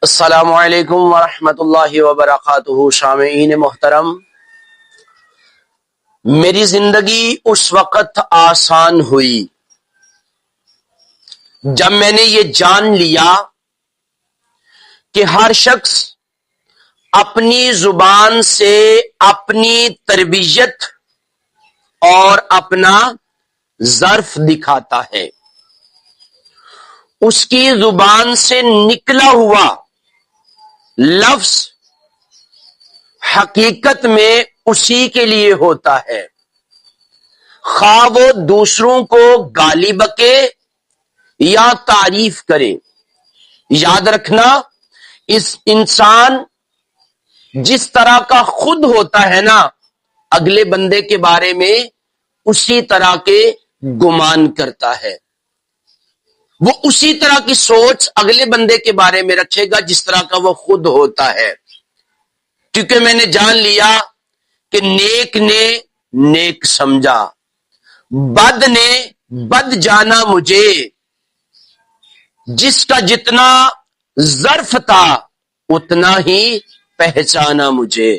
السلام علیکم ورحمۃ اللہ وبرکاتہ۔ سامعین محترم، میری زندگی اس وقت آسان ہوئی جب میں نے یہ جان لیا کہ ہر شخص اپنی زبان سے اپنی تربیت اور اپنا ظرف دکھاتا ہے۔ اس کی زبان سے نکلا ہوا لفظ حقیقت میں اسی کے لیے ہوتا ہے، خواہ وہ دوسروں کو گالی بکے یا تعریف کرے۔ یاد رکھنا، اس انسان جس طرح کا خود ہوتا ہے نا، اگلے بندے کے بارے میں اسی طرح کے گمان کرتا ہے، وہ اسی طرح کی سوچ اگلے بندے کے بارے میں رکھے گا جس طرح کا وہ خود ہوتا ہے۔ کیونکہ میں نے جان لیا کہ نیک نے نیک سمجھا، بد نے بد جانا مجھے، جس کا جتنا ظرف تھا اتنا ہی پہچانا مجھے۔